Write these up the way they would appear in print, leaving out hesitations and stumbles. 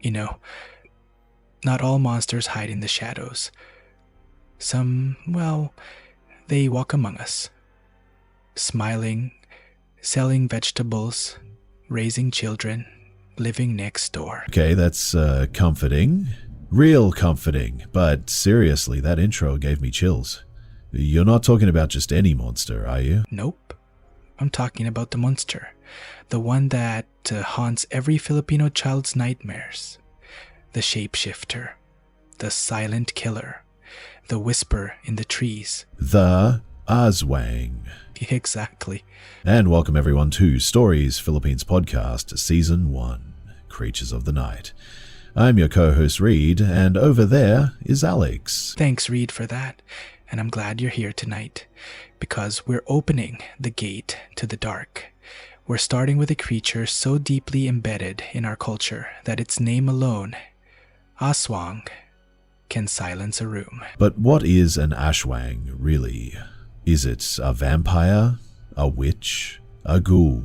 You know, not all monsters hide in the shadows. Some, well, they walk among us, smiling, selling vegetables, raising children, living next door. Okay, that's comforting. Real comforting. But seriously, that intro gave me chills. You're not talking about just any monster, are you? Nope. I'm talking about the monster. The one that haunts every Filipino child's nightmares. The Shapeshifter. The silent killer. The whisper in the trees. The Aswang. Exactly. And welcome everyone to Stories Philippines Podcast, Season 1, Creatures of the Night. I'm your co-host Reed, and over there is Alex. Thanks, Reed, for that. And I'm glad you're here tonight, because we're opening the gate to the dark. We're starting with a creature so deeply embedded in our culture that its name alone, Aswang, can silence a room. But what is an Aswang, really? Is it a vampire, a witch, a ghoul,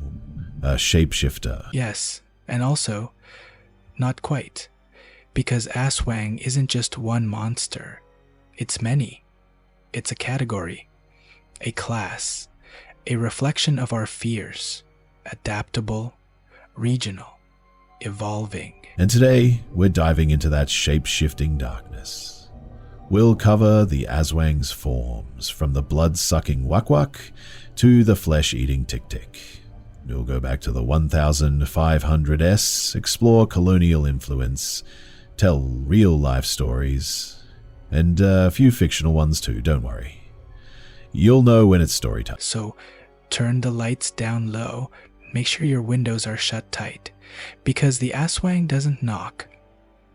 a shapeshifter? Yes, and also, not quite. Because Aswang isn't just one monster. It's many. It's a category, a class, a reflection of our fears, adaptable, regional, evolving. And today, we're diving into that shape-shifting darkness. We'll cover the Aswang's forms, from the blood-sucking wak-wak to the flesh-eating tik-tik. We'll go back to the 1500s, explore colonial influence, tell real-life stories, and a few fictional ones too, don't worry. You'll know when it's story time. So, turn the lights down low, make sure your windows are shut tight, because the Aswang doesn't knock,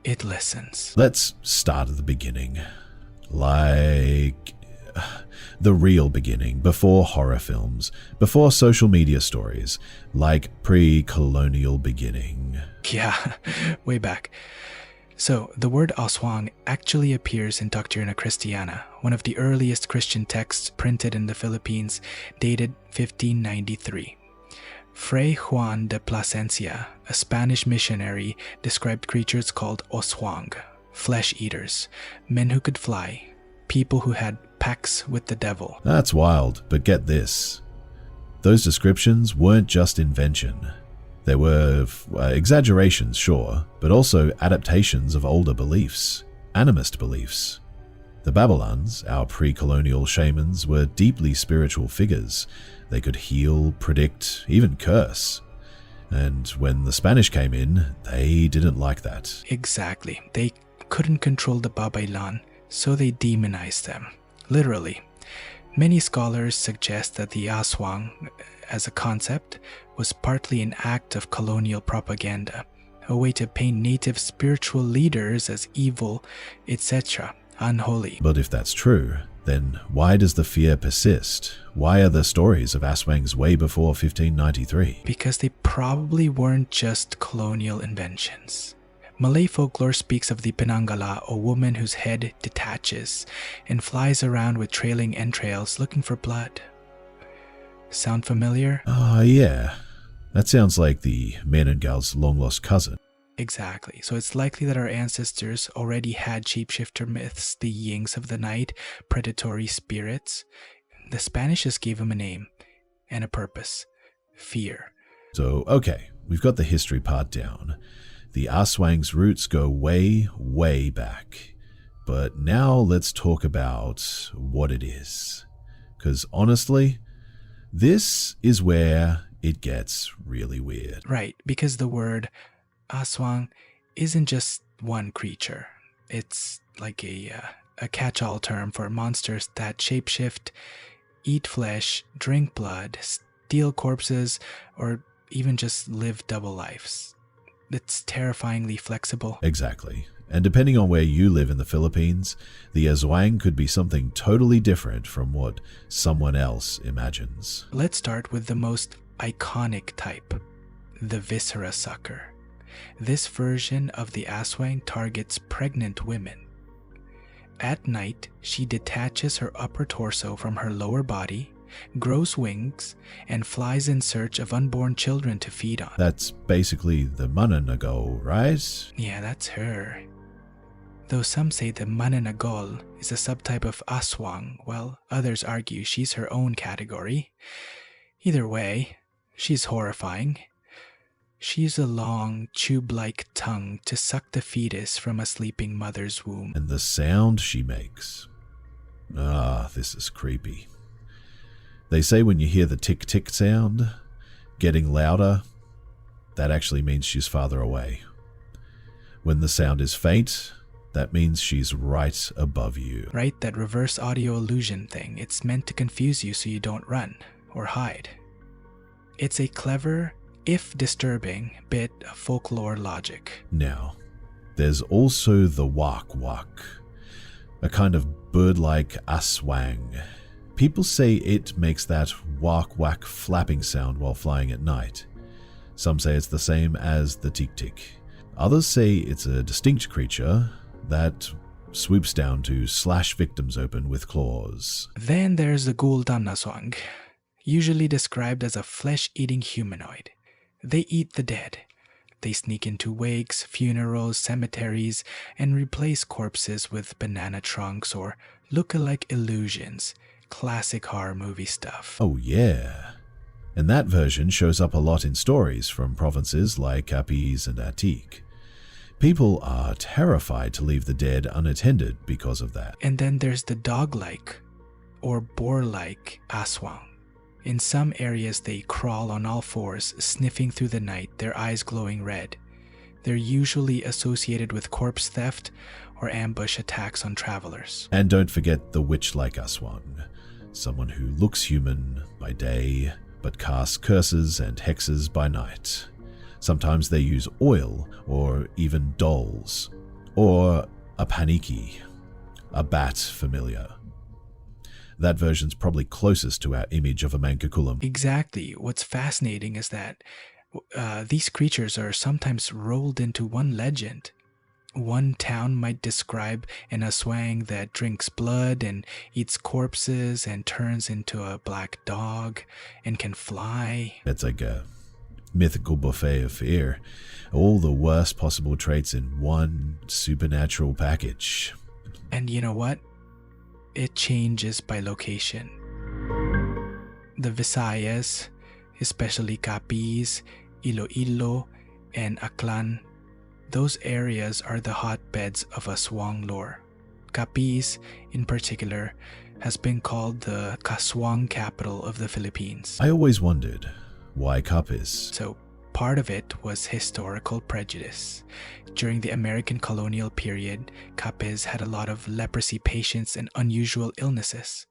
it listens. Let's start at the beginning. Like the real beginning, before horror films, before social media stories, like pre-colonial beginning. Yeah, way back. So, the word Aswang actually appears in Doctrina Christiana, one of the earliest Christian texts printed in the Philippines, dated 1593. Fray Juan de Plasencia, a Spanish missionary, described creatures called Aswang, flesh-eaters, men who could fly, people who had pacts with the devil. That's wild, but get this. Those descriptions weren't just invention. They were exaggerations, sure, but also adaptations of older beliefs, animist beliefs. The Babylons, our pre-colonial shamans, were deeply spiritual figures. They could heal, predict, even curse. And when the Spanish came in, they didn't like that. Exactly. They couldn't control the Babaylan, so they demonized them. Literally. Many scholars suggest that the Aswang, as a concept, was partly an act of colonial propaganda, a way to paint native spiritual leaders as evil, etc., unholy. But if that's true, then why does the fear persist? Why are there stories of Aswangs way before 1593? Because they probably weren't just colonial inventions. Malay folklore speaks of the Penangala, a woman whose head detaches and flies around with trailing entrails looking for blood. Sound familiar? Yeah. That sounds like the Menengal's long-lost cousin. Exactly. So it's likely that our ancestors already had shapeshifter myths, the yings of the night, predatory spirits. The Spanish just gave them a name and a purpose: fear. So, okay, we've got the history part down. The Aswang's roots go way, way back. But now let's talk about what it is. Because honestly, this is where it gets really weird. Right, because the word Aswang isn't just one creature. It's like a catch-all term for monsters that shapeshift, eat flesh, drink blood, steal corpses, or even just live double lives. It's terrifyingly flexible. Exactly. And depending on where you live in the Philippines, the Aswang could be something totally different from what someone else imagines. Let's start with the most iconic type, the viscera sucker. This version of the Aswang targets pregnant women. At night, she detaches her upper torso from her lower body, grows wings, and flies in search of unborn children to feed on. That's basically the Manananggal, right? Yeah, that's her. Though some say the Manananggal is a subtype of Aswang, while others argue she's her own category. Either way, she's horrifying. She used a long, tube-like tongue to suck the fetus from a sleeping mother's womb. And the sound she makes. Ah, this is creepy. They say when you hear the tick-tick sound getting louder, that actually means she's farther away. When the sound is faint, that means she's right above you. Right, that reverse audio illusion thing. It's meant to confuse you so you don't run or hide. It's a clever, if disturbing, bit of folklore logic. Now, there's also the wak-wak, a kind of bird-like aswang. People say it makes that wak-wak flapping sound while flying at night. Some say it's the same as the tik-tik. Others say it's a distinct creature that swoops down to slash victims open with claws. Then there's the Guldan Aswang, usually described as a flesh-eating humanoid. They eat the dead. They sneak into wakes, funerals, cemeteries, and replace corpses with banana trunks or look-alike illusions. Classic horror movie stuff. Oh yeah. And that version shows up a lot in stories from provinces like Capiz and Attique. People are terrified to leave the dead unattended because of that. And then there's the dog-like or boar-like Aswang. In some areas they crawl on all fours, sniffing through the night, their eyes glowing red. They're usually associated with corpse theft or ambush attacks on travelers. And don't forget the witch-like Aswang, someone who looks human by day but casts curses and hexes by night. Sometimes they use oil or even dolls, or a paniki, a bat familiar. That version's probably closest to our image of a Mankakulam. Exactly. What's fascinating is that these creatures are sometimes rolled into one legend. One town might describe an Aswang that drinks blood and eats corpses and turns into a black dog and can fly. It's like a mythical buffet of fear. All the worst possible traits in one supernatural package. And you know what? It changes by location. The Visayas, especially Capiz, Iloilo, and Aklan, those areas are the hotbeds of Aswang lore. Capiz, in particular, has been called the Kaswang capital of the Philippines. I always wondered why Capiz. So part of it was historical prejudice. During the American colonial period, Capiz had a lot of leprosy patients and unusual illnesses.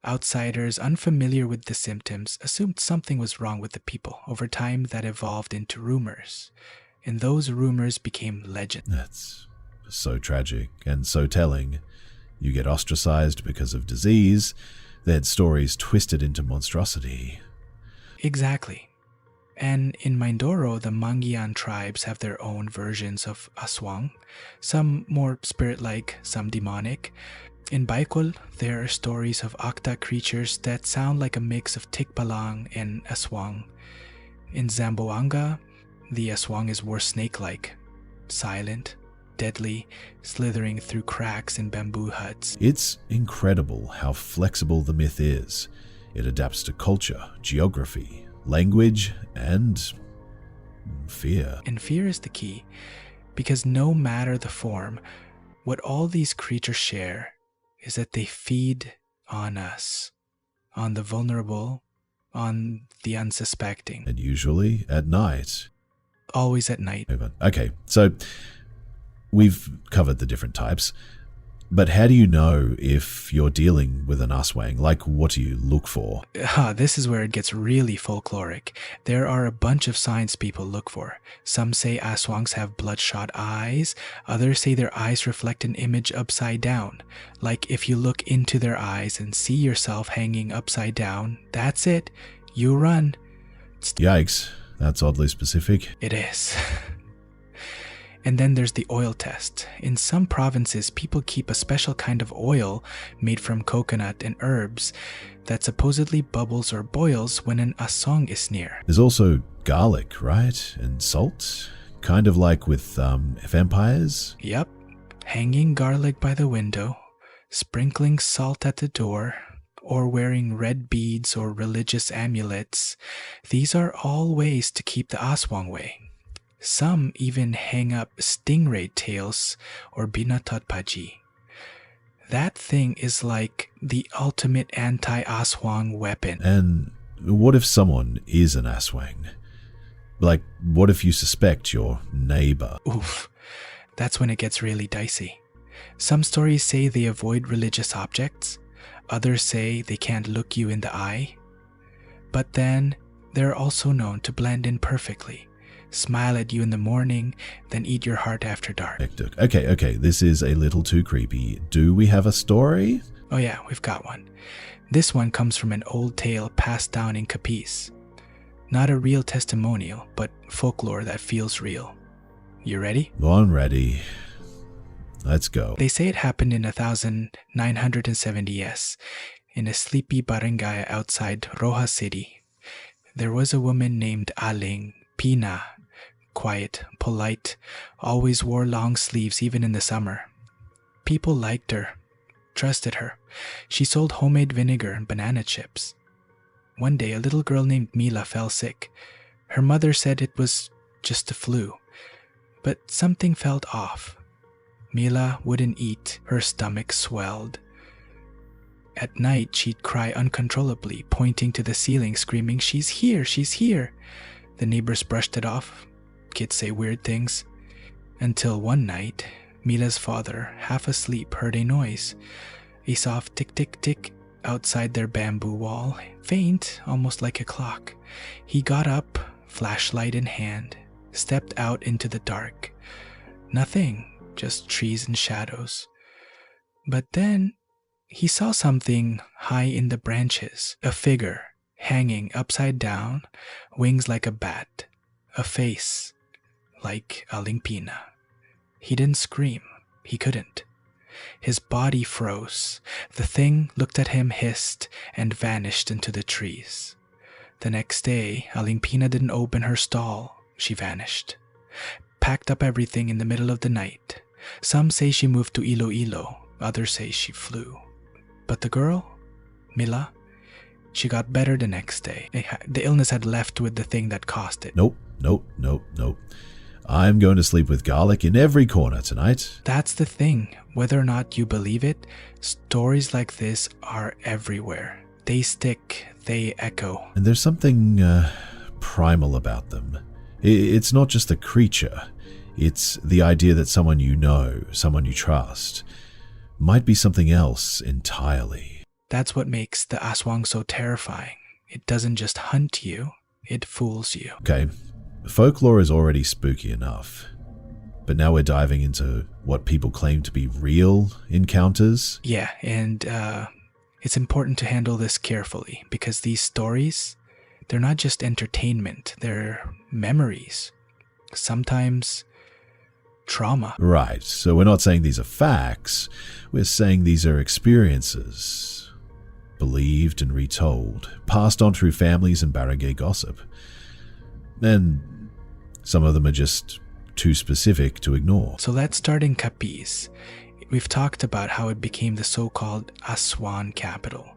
Outsiders unfamiliar with the symptoms assumed something was wrong with the people. Over time, that evolved into rumors. And those rumors became legend. That's so tragic and so telling. You get ostracized because of disease, then stories twisted into monstrosity. Exactly. And in Mindoro, the Mangyan tribes have their own versions of Aswang, some more spirit-like, some demonic. In Baikol, there are stories of Akta creatures that sound like a mix of Tikbalang and Aswang. In Zamboanga, the Aswang is more snake-like, silent, deadly, slithering through cracks in bamboo huts. It's incredible how flexible the myth is. It adapts to culture, geography, language, and fear. And fear is the key, because no matter the form, what all these creatures share is that they feed on us, on the vulnerable, on the unsuspecting. And usually at night. Always at night. Okay, so we've covered the different types, but how do you know if you're dealing with an Aswang? Like, what do you look for? This is where it gets really folkloric. There are a bunch of signs people look for. Some say Aswangs have bloodshot eyes. Others say their eyes reflect an image upside down. Like if you look into their eyes and see yourself hanging upside down, that's it. You run. Yikes, that's oddly specific. It is. And then there's the oil test. In some provinces, people keep a special kind of oil made from coconut and herbs that supposedly bubbles or boils when an aswang is near. There's also garlic, right? And salt? Kind of like with vampires? Yep. Hanging garlic by the window, sprinkling salt at the door, or wearing red beads or religious amulets. These are all ways to keep the aswang away. Some even hang up stingray tails or binatatpaji. That thing is like the ultimate anti-aswang weapon. And what if someone is an aswang? Like, what if you suspect your neighbor? Oof, that's when it gets really dicey. Some stories say they avoid religious objects. Others say they can't look you in the eye. But then, they're also known to blend in perfectly. Smile at you in the morning, then eat your heart after dark. Okay, this is a little too creepy. Do we have a story? Oh yeah, we've got one. This one comes from an old tale passed down in Capiz. Not a real testimonial, but folklore that feels real. You ready? I'm ready. Let's go. They say it happened in 1970s in a sleepy barangay outside Rojas City. There was a woman named Aling Pina. Quiet, polite, always wore long sleeves even in the summer. People liked her, trusted her. She sold homemade vinegar and banana chips. One day, a little girl named Mila fell sick. Her mother said it was just a flu, but something felt off. Mila wouldn't eat, her stomach swelled. At night, she'd cry uncontrollably, pointing to the ceiling, screaming, "She's here, she's here!" The neighbors brushed it off. Kids say weird things. Until one night, Mila's father, half asleep, heard a noise. A soft tick-tick-tick outside their bamboo wall, faint, almost like a clock. He got up, flashlight in hand, stepped out into the dark. Nothing, just trees and shadows. But then he saw something high in the branches, a figure hanging upside down, wings like a bat, a face like a lingpina. He didn't scream. He couldn't. His body froze. The thing looked at him, hissed, and vanished into the trees. The next day, Alingpina didn't open her stall. She vanished. Packed up everything in the middle of the night. Some say she moved to Iloilo. Others say she flew. But the girl, Mila, she got better the next day. The illness had left with the thing that caused it. Nope. I'm going to sleep with garlic in every corner tonight. That's the thing. Whether or not you believe it, stories like this are everywhere. They stick, they echo. And there's something primal about them. It's not just a creature. It's the idea that someone you know, someone you trust, might be something else entirely. That's what makes the Aswang so terrifying. It doesn't just hunt you, it fools you. Okay, folklore is already spooky enough. But now we're diving into what people claim to be real encounters. Yeah, and it's important to handle this carefully because these stories, they're not just entertainment, they're memories. Sometimes trauma. Right, so we're not saying these are facts, we're saying these are experiences. Believed and retold, passed on through families and barangay gossip. And some of them are just too specific to ignore. So let's start in Capiz. We've talked about how it became the so-called Aswan capital.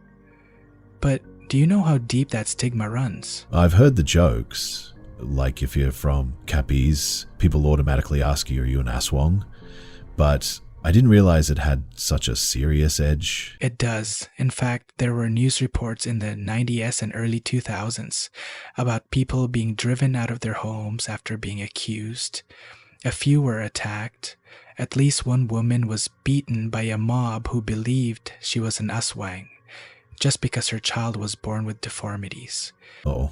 But do you know how deep that stigma runs? I've heard the jokes. Like if you're from Capiz, people automatically ask you, are you an Aswang? But I didn't realize it had such a serious edge. It does. In fact, there were news reports in the 90s and early 2000s about people being driven out of their homes after being accused. A few were attacked. At least one woman was beaten by a mob who believed she was an Aswang, just because her child was born with deformities. Oh,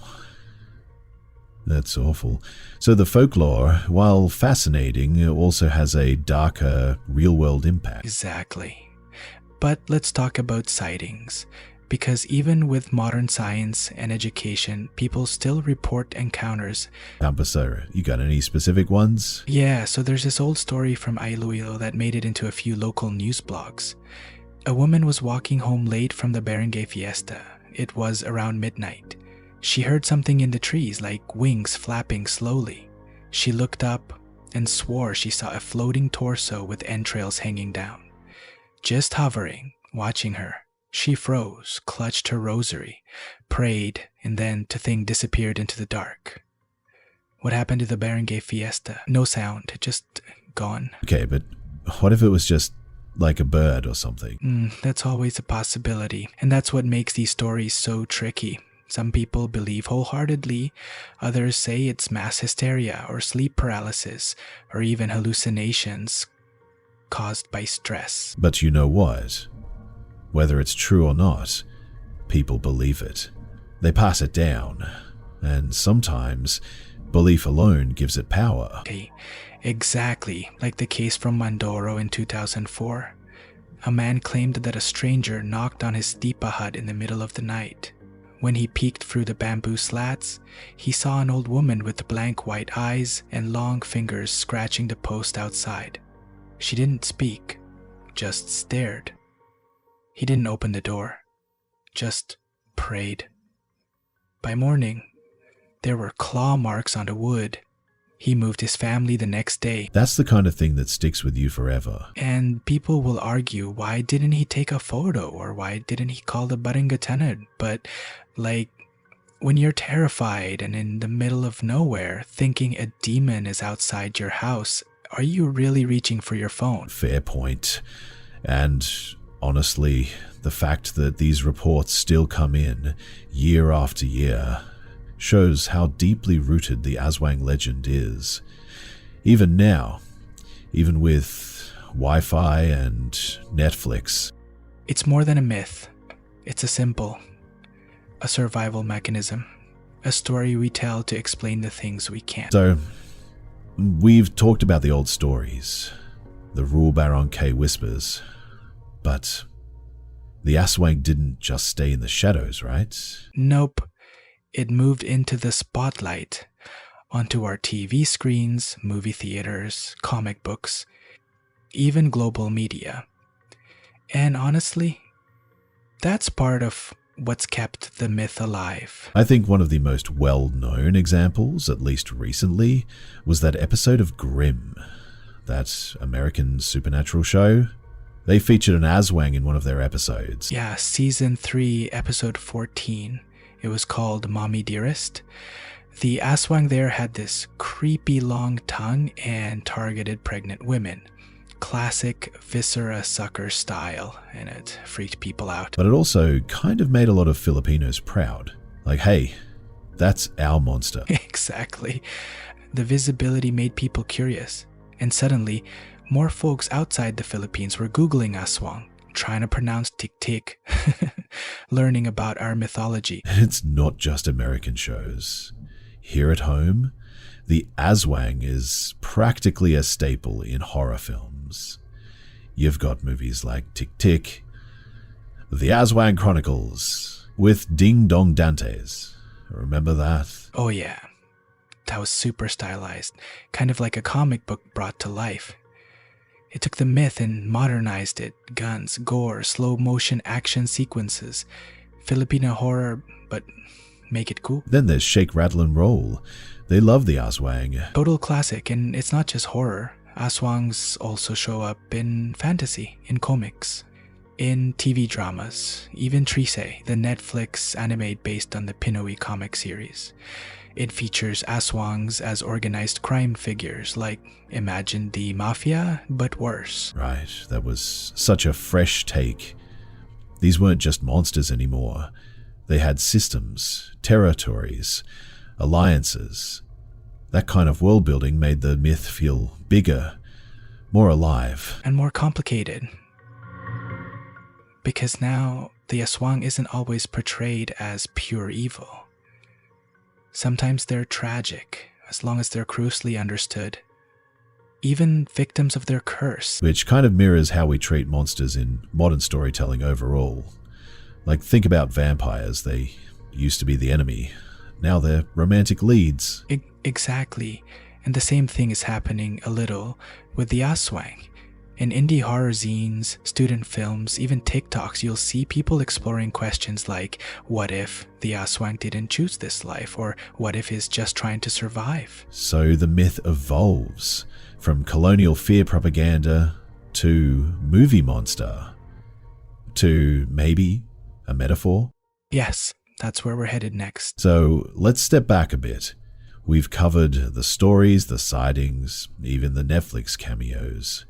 that's awful. So the folklore, while fascinating, also has a darker, real-world impact. Exactly. But let's talk about sightings. Because even with modern science and education, people still report encounters. So, you got any specific ones? Yeah, so there's this old story from Iloilo that made it into a few local news blogs. A woman was walking home late from the barangay fiesta. It was around midnight. She heard something in the trees, like wings flapping slowly. She looked up and swore she saw a floating torso with entrails hanging down. Just hovering, watching her. She froze, clutched her rosary, prayed, and then the thing disappeared into the dark. What happened to the barangay fiesta? No sound, just gone. Okay, but what if it was just like a bird or something? That's always a possibility, and that's what makes these stories so tricky. Some people believe wholeheartedly, others say it's mass hysteria or sleep paralysis, or even hallucinations caused by stress. But you know what? Whether it's true or not, people believe it. They pass it down, and sometimes belief alone gives it power. Okay, exactly like the case from Mindoro in 2004. A man claimed that a stranger knocked on his stipa hut in the middle of the night. When he peeked through the bamboo slats, he saw an old woman with blank white eyes and long fingers scratching the post outside. She didn't speak, just stared. He didn't open the door, just prayed. By morning, there were claw marks on the wood. He moved his family the next day. That's the kind of thing that sticks with you forever. And people will argue, why didn't he take a photo or why didn't he call the barangay tenant? But like, when you're terrified and in the middle of nowhere, thinking a demon is outside your house, are you really reaching for your phone? Fair point. And honestly, the fact that these reports still come in year after year shows how deeply rooted the Aswang legend is. Even now, even with Wi-Fi and Netflix. It's more than a myth. It's a symbol, a survival mechanism, a story we tell to explain the things we can't. So, we've talked about the old stories, the Rule Baron K whispers, but the Aswang didn't just stay in the shadows, right? Nope. It moved into the spotlight, onto our TV screens, movie theaters, comic books, even global media. And honestly, that's part of what's kept the myth alive. I think one of the most well-known examples, at least recently, was that episode of Grimm, that American supernatural show. They featured an Aswang in one of their episodes. Yeah, season 3, episode 14. It was called Mommy Dearest. The Aswang there had this creepy long tongue and targeted pregnant women. Classic viscera sucker style, and it freaked people out. But it also kind of made a lot of Filipinos proud. Like, hey, that's our monster. Exactly. The visibility made people curious, and suddenly, more folks outside the Philippines were Googling Aswang, trying to pronounce tik-tik, learning about our mythology. It's not just American shows. Here at home, the Aswang is practically a staple in horror films. You've got movies like Tik-Tik, The Aswang Chronicles, with Ding Dong Dantes. Remember that? Oh yeah, that was super stylized, kind of like a comic book brought to life. It took the myth and modernized it. Guns, gore, slow motion action sequences. Filipino horror, but make it cool. Then there's Shake, Rattle and Roll. They love the Aswang. Total classic, and it's not just horror. Aswangs also show up in fantasy, in comics, in TV dramas, even Trise, the Netflix anime based on the Pinoy comic series. It features Aswangs as organized crime figures, like imagine the mafia, but worse. Right, that was such a fresh take. These weren't just monsters anymore. They had systems, territories, alliances. That kind of world building made the myth feel bigger, more alive. And more complicated. Because now, the Aswang isn't always portrayed as pure evil. Sometimes they're tragic, as long as they're closely understood. Even victims of their curse. Which kind of mirrors how we treat monsters in modern storytelling overall. Like, think about vampires. They used to be the enemy. Now they're romantic leads. Exactly. And the same thing is happening a little with the Aswang. In indie horror zines, student films, even TikToks, you'll see people exploring questions like, what if the Aswang didn't choose this life? Or what if he's just trying to survive? So the myth evolves from colonial fear propaganda to movie monster to maybe a metaphor. Yes, that's where we're headed next. So let's step back a bit. We've covered the stories, the sightings, even the Netflix cameos.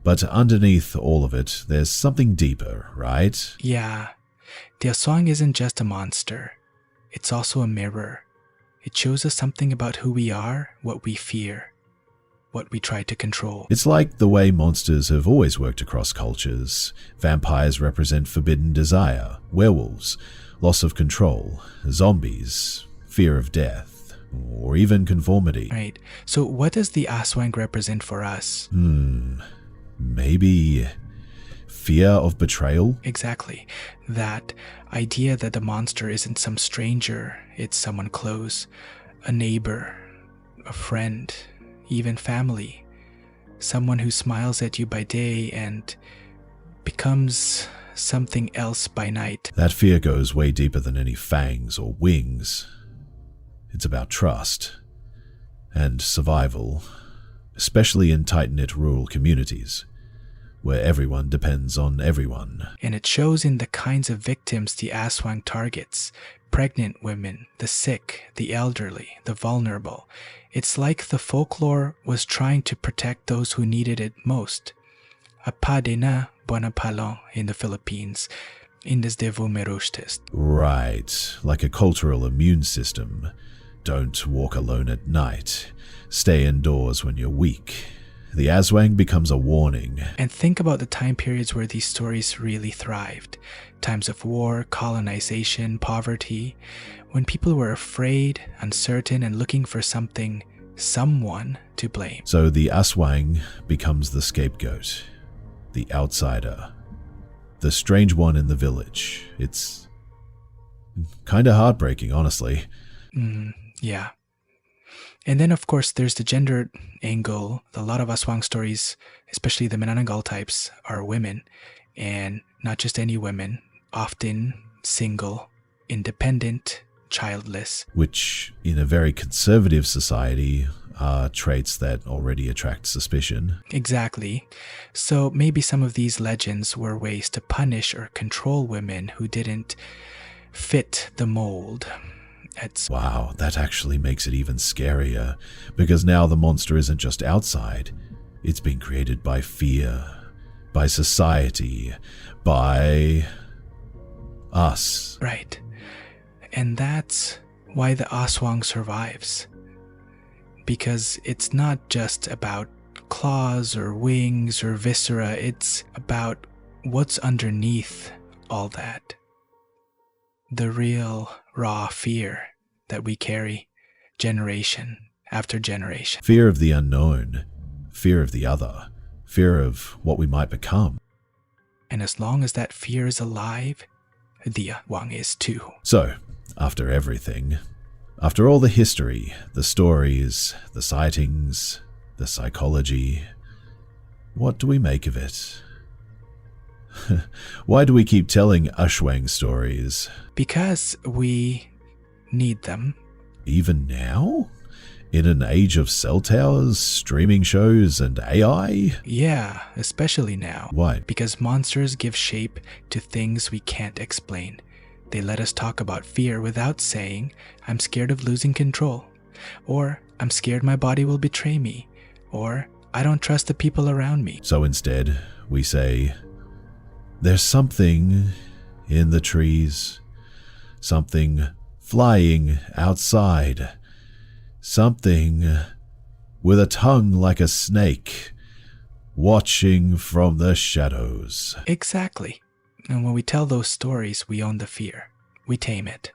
But underneath all of it, there's something deeper, right? Yeah, the Aswang isn't just a monster. It's also a mirror. It shows us something about who we are, what we fear, what we try to control. It's like the way monsters have always worked across cultures. Vampires represent forbidden desire, werewolves, loss of control, zombies, fear of death, or even conformity. Right. So what does the Aswang represent for us? Maybe fear of betrayal? Exactly. That idea that the monster isn't some stranger, it's someone close, a neighbor, a friend, even family, someone who smiles at you by day and becomes something else by night. That fear goes way deeper than any fangs or wings. It's about trust and survival, especially in tight-knit rural communities, where everyone depends on everyone. And it shows in the kinds of victims the Aswang targets: pregnant women, the sick, the elderly, the vulnerable. It's like the folklore was trying to protect those who needed it most. Apade na buena palong in the Philippines, indes de vumerustes. Right, like a cultural immune system. Don't walk alone at night. Stay indoors when you're weak. The Aswang becomes a warning. And think about the time periods where these stories really thrived. Times of war, colonization, poverty. When people were afraid, uncertain, and looking for someone to blame. So the Aswang becomes the scapegoat, the outsider, the strange one in the village. It's kind of heartbreaking, honestly. Yeah. And then, of course, there's the gender angle. A lot of Aswang stories, especially the Manananggal types, are women. And not just any women, often single, independent, childless. Which, in a very conservative society, are traits that already attract suspicion. Exactly. So maybe some of these legends were ways to punish or control women who didn't fit the mold. Wow, that actually makes it even scarier, because now the monster isn't just outside. It's been created by fear, by society, by us. Right. And that's why the Aswang survives. Because it's not just about claws or wings or viscera, it's about what's underneath all that. The real raw fear that we carry generation after generation. Fear of the unknown, fear of the other, fear of what we might become. And as long as that fear is alive, the Aswang is too. So, after everything, after all the history, the stories, the sightings, the psychology, what do we make of it? Why do we keep telling Aswang stories? Because we need them. Even now? In an age of cell towers, streaming shows, and AI? Yeah, especially now. Why? Because monsters give shape to things we can't explain. They let us talk about fear without saying, I'm scared of losing control. Or, I'm scared my body will betray me. Or, I don't trust the people around me. So instead, we say, there's something in the trees, something flying outside, something with a tongue like a snake, watching from the shadows. Exactly. And when we tell those stories, we own the fear. We tame it.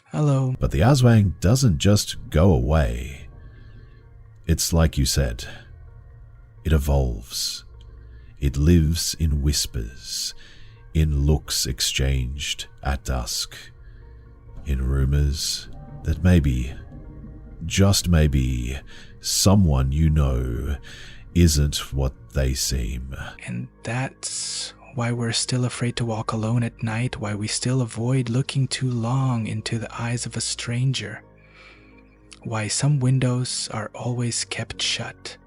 Hello. But the Aswang doesn't just go away. It's like you said, it evolves. It lives in whispers, in looks exchanged at dusk, in rumors that maybe, just maybe, someone you know isn't what they seem. And that's why we're still afraid to walk alone at night, why we still avoid looking too long into the eyes of a stranger, why some windows are always kept shut,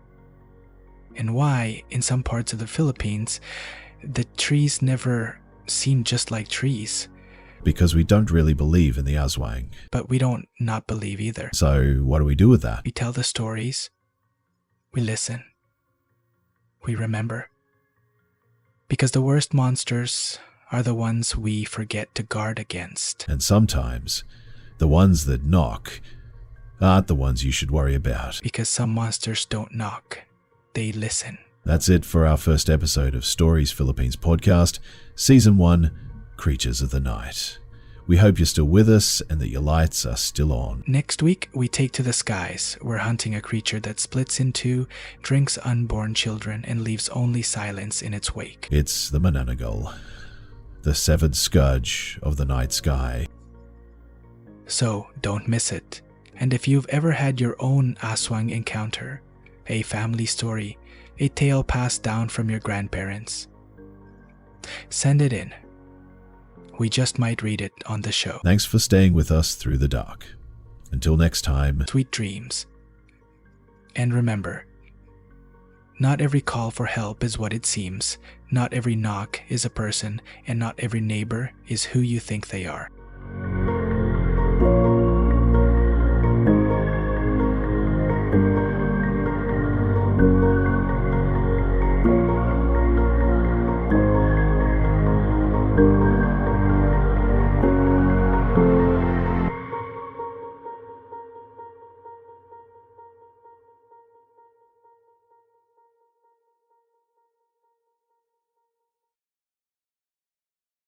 and why, in some parts of the Philippines, the trees never seem just like trees. Because we don't really believe in the Aswang. But we don't not believe either. So what do we do with that? We tell the stories. We listen. We remember. Because the worst monsters are the ones we forget to guard against. And sometimes, the ones that knock aren't the ones you should worry about. Because some monsters don't knock. They listen. That's it for our first episode of Stories Philippines podcast, Season 1, Creatures of the Night. We hope you're still with us and that your lights are still on. Next week, we take to the skies. We're hunting a creature that splits in two, drinks unborn children, and leaves only silence in its wake. It's the Mananagal, the severed scourge of the night sky. So, don't miss it. And if you've ever had your own Aswang encounter, a family story, a tale passed down from your grandparents, send it in. We just might read it on the show. Thanks for staying with us through the dark. Until next time, sweet dreams. And remember, not every call for help is what it seems. Not every knock is a person, and not every neighbor is who you think they are.